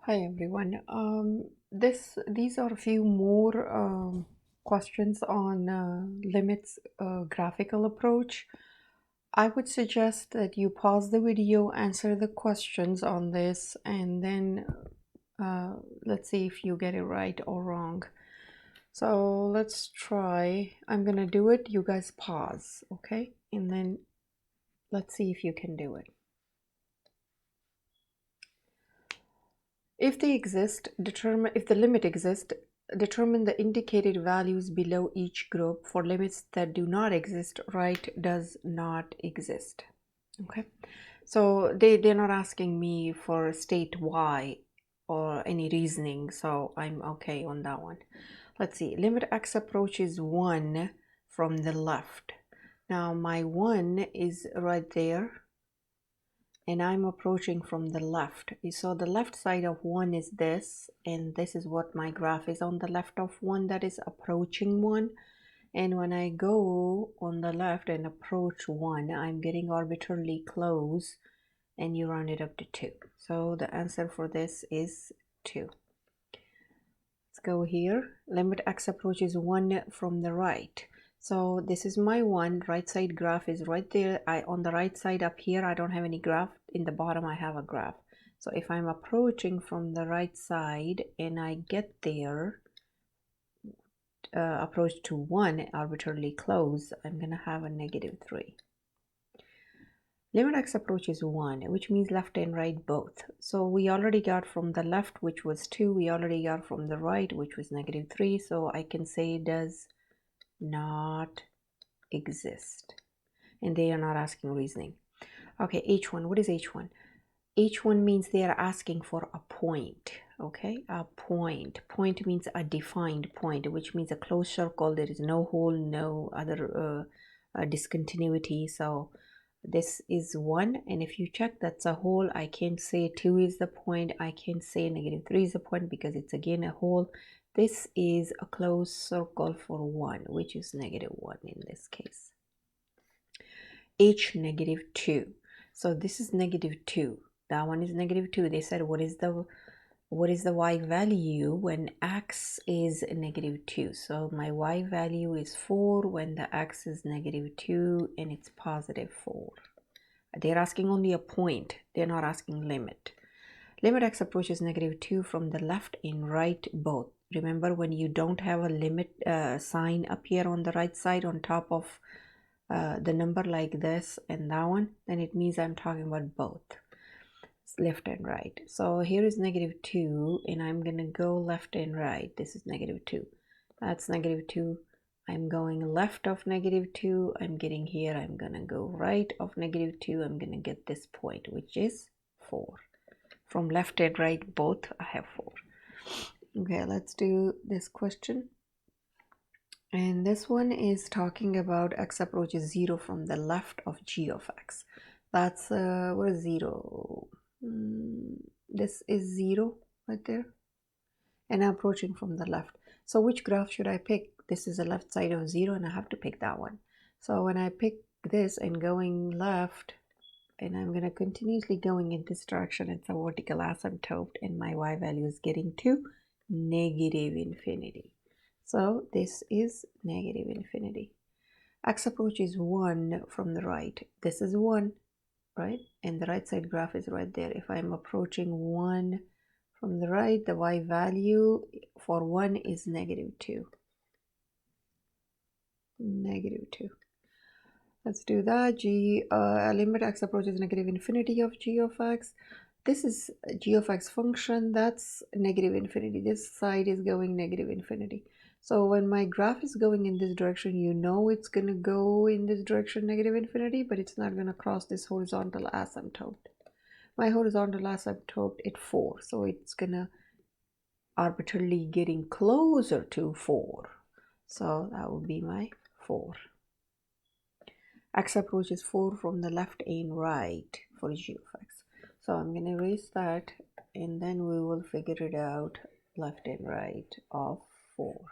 Hi everyone. These are a few more questions on limits graphical approach. I would suggest that you pause the video, answer the questions on this, and then uh, let's see if you get it right or wrong. So let's try. I'm gonna do it. You guys pause, okay? And then let's see if you can do it. If they exist, determine if the limit exists, determine the indicated values below each group. For limits that do not exist, write does not exist. Okay, so they're not asking me for state why or any reasoning, so I'm okay on that one. Let's see, limit x approaches 1 from the left. Now my 1 is right there and I'm approaching from the left. So the left side of 1 is this, and this is what my graph is on the left of 1, that is approaching 1. And when I go on the left and approach 1, I'm getting arbitrarily close, and you round it up to 2. So the answer for this is 2. Let's go here. Limit x approaches 1 from the right. So this is my 1, right side graph is right there. On the right side up here, I don't have any graph. In the bottom, I have a graph. So if I'm approaching from the right side and I get there, approach to 1, arbitrarily close, I'm going to have a -3. Limit x approaches 1, which means left and right both. So we already got from the left, which was 2. We already got from the right, which was -3. So I can say it does not exist. And they are not asking reasoning. Okay, H1. What is H1? H1 means they are asking for a point. Okay, a point. Point means a defined point, which means a closed circle. There is no hole, no other discontinuity. So this is 1, and if you check, that's a hole. I can't say 2 is the point. I can't say -3 is the point because it's again a hole. This is a closed circle for 1, which is -1 in this case. H -2. So this is -2. That one is -2. They said what is the y value when x is -2? So my y value is 4 when the x is -2 and it's +4. They're asking only a point. They're not asking limit. Limit x approaches -2 from the left and right both. Remember, when you don't have a limit sign up here on the right side on top of the number like this and that one, then it means I'm talking about both. It's left and right. So here is -2 and I'm going to go left and right. This is -2. That's -2. I'm going left of -2. I'm getting here. I'm going to go right of -2. I'm going to get this point, which is 4. From left and right both, I have 4. Okay, let's do this question. And this one is talking about x approaches 0 from the left of g of x. That's what is 0? This is 0 right there. And I'm approaching from the left. So which graph should I pick? This is the left side of 0 and I have to pick that one. So when I pick this and going left, and I'm going to continuously going in this direction, it's a vertical asymptote, and my y value is getting to -infinity. So this is -infinity. X approach is 1 from the right. This is 1, right? And the right side graph is right there. If I'm approaching 1 from the right, the y value for 1 is -2. -2. Let's do that. Limit x approaches -infinity of g of x. This is g of x function. That's -infinity. This side is going -infinity. So when my graph is going in this direction, you know it's going to go in this direction -infinity, but it's not going to cross this horizontal asymptote. My horizontal asymptote at 4, so it's going to arbitrarily getting closer to 4. So that would be my 4. X approaches 4 from the left and right for g of x. So I'm going to erase that and then we will figure it out left and right of 4.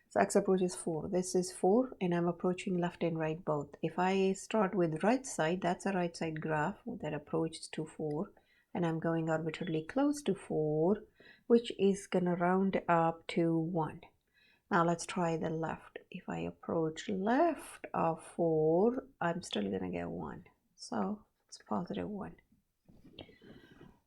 So x approaches 4. This is 4 and I'm approaching left and right both. If I start with right side, that's a right side graph that approaches to 4. and I'm going arbitrarily close to 4, which is gonna round up to 1. Now let's try the left. If I approach left of 4, I'm still gonna get 1. So it's positive 1.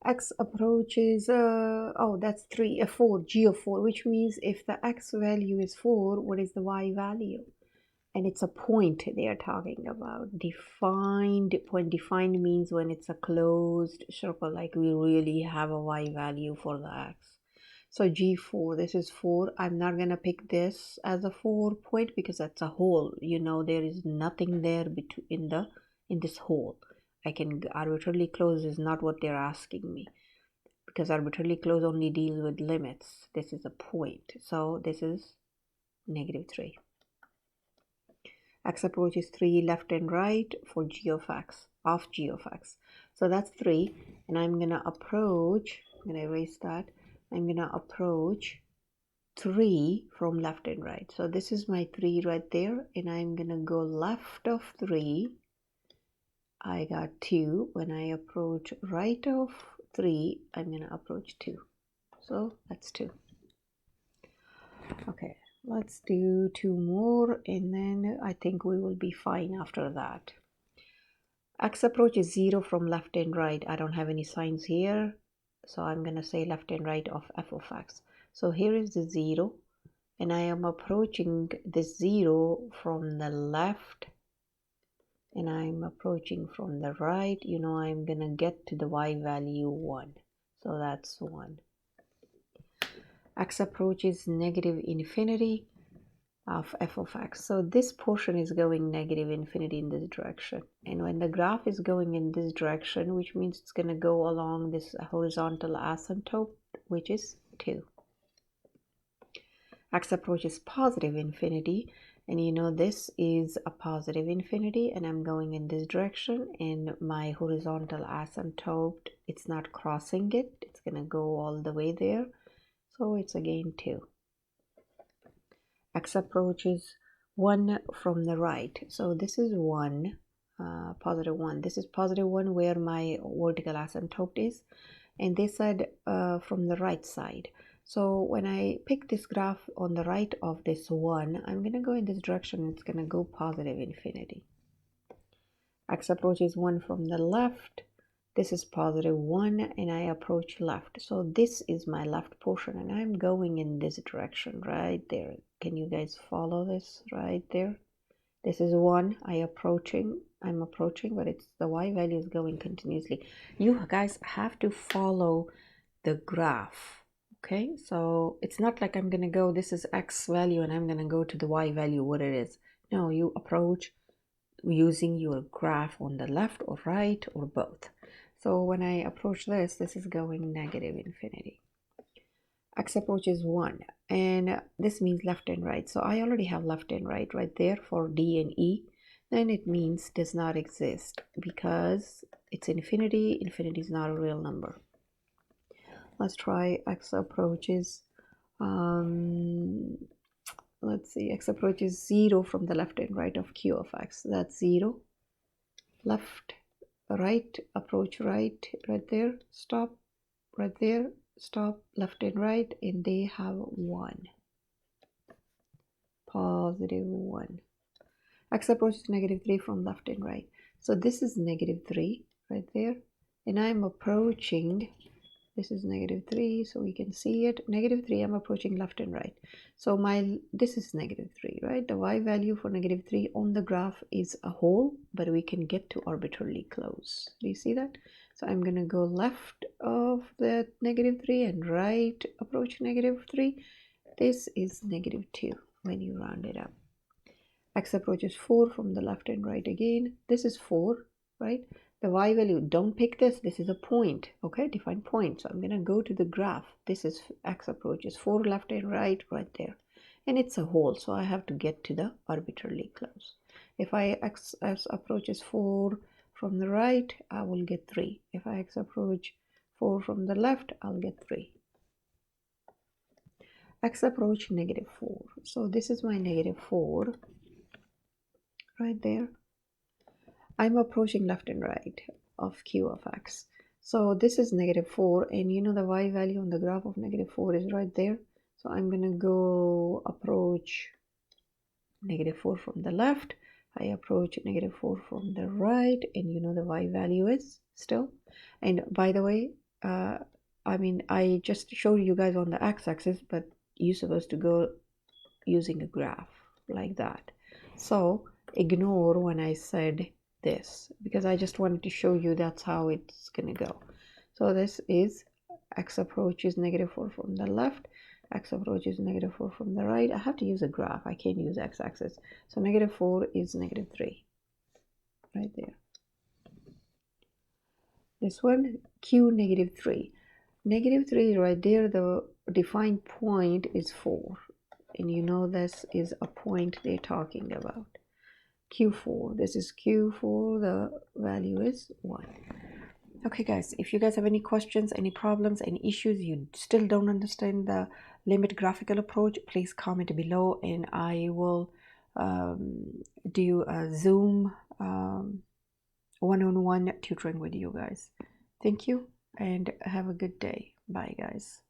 X approaches, oh, that's 3, 4, g of 4, which means if the x value is 4, what is the y value? And it's a point they are talking about. Defined point. Defined means when it's a closed circle, like we really have a y value for the x. So g4, this is 4. I'm not gonna pick this as a 4 point because that's a hole. You know, there is nothing there between in this hole. I can arbitrarily close is not what they're asking me, because arbitrarily close only deals with limits. This is a point. So this is -3. X approaches 3 left and right for g of x, of g of x. So that's 3, and I'm gonna approach, I'm gonna erase that, I'm gonna approach 3 from left and right. So this is my 3 right there, and I'm gonna go left of 3. I got 2. When I approach right of 3, I'm gonna approach 2. So that's 2. Okay. Let's do 2 more, and then I think we will be fine after that. X approaches 0 from left and right. I don't have any signs here, so I'm going to say left and right of f of x. So here is the 0, and I am approaching this 0 from the left, and I'm approaching from the right. You know, I'm going to get to the y value 1. So that's 1. X approaches -infinity of f of x. So this portion is going -infinity in this direction. And when the graph is going in this direction, which means it's going to go along this horizontal asymptote, which is 2. X approaches +infinity, and you know this is a +infinity, and I'm going in this direction, and my horizontal asymptote, it's not crossing it, it's going to go all the way there. So it's again 2. X approaches 1 from the right. So this is 1, +1. This is +1 where my vertical asymptote is. And they said from the right side. So when I pick this graph on the right of this 1, I'm going to go in this direction. It's going to go +infinity. X approaches 1 from the left. This is +1, and I approach left. So this is my left portion, and I'm going in this direction right there. Can you guys follow this right there? This is 1. I'm approaching, but it's the y value is going continuously. You guys have to follow the graph. Okay, so it's not like I'm gonna go, this is x value, and I'm gonna go to the y value, what it is. No, you approach using your graph on the left or right or both. So when I approach this is going -infinity. X approaches 1, and this means left and right. So I already have left and right there for D and E. Then it means does not exist because it's infinity. Infinity is not a real number. Let's try X approaches, let's see, X approaches 0 from the left and right of Q of X. That's 0. Left, right, approach right there, stop right there, stop, left and right, and they have 1, +1. X approaches -3 from left and right. So this is -3 right there, and I'm approaching, this is -3, so we can see it, -3, I'm approaching left and right. So this is -3, right? The y value for -3 on the graph is a hole, but we can get to arbitrarily close. Do you see that? So I'm going to go left of the -3 and right approach -3. This is -2 when you round it up. X approaches 4 from the left and right again. This is 4, right? The y value, don't pick this. This is a point, okay? Define point. So I'm going to go to the graph. This is X approaches 4 left and right there. And it's a hole, so I have to get to the arbitrarily close. If X approaches 4 from the right, I will get 3. If I X approach 4 from the left, I'll get 3. X approach -4. So this is my -4 right there. I'm approaching left and right of Q of X. So this is -4, and you know the y value on the graph of -4 is right there. So I'm going to go approach -4 from the left. I approach -4 from the right, and you know the y value is still. And by the way, I mean, I just showed you guys on the x-axis, but you're supposed to go using a graph like that. So ignore when I said this, because I just wanted to show you that's how it's gonna go. So this is x approaches -4 from the left, x approaches -4 from the right. I have to use a graph, I can't use x-axis. So -4 is -3 right there. This one, q -3. -3 right there, the defined point is 4. And you know this is a point they're talking about. Q4, this is Q4, the value is 1. Okay guys, if you guys have any questions, any problems, any issues, you still don't understand the limit graphical approach, please comment below and I will do a Zoom one-on-one tutoring with you guys. Thank you and have a good day. Bye guys.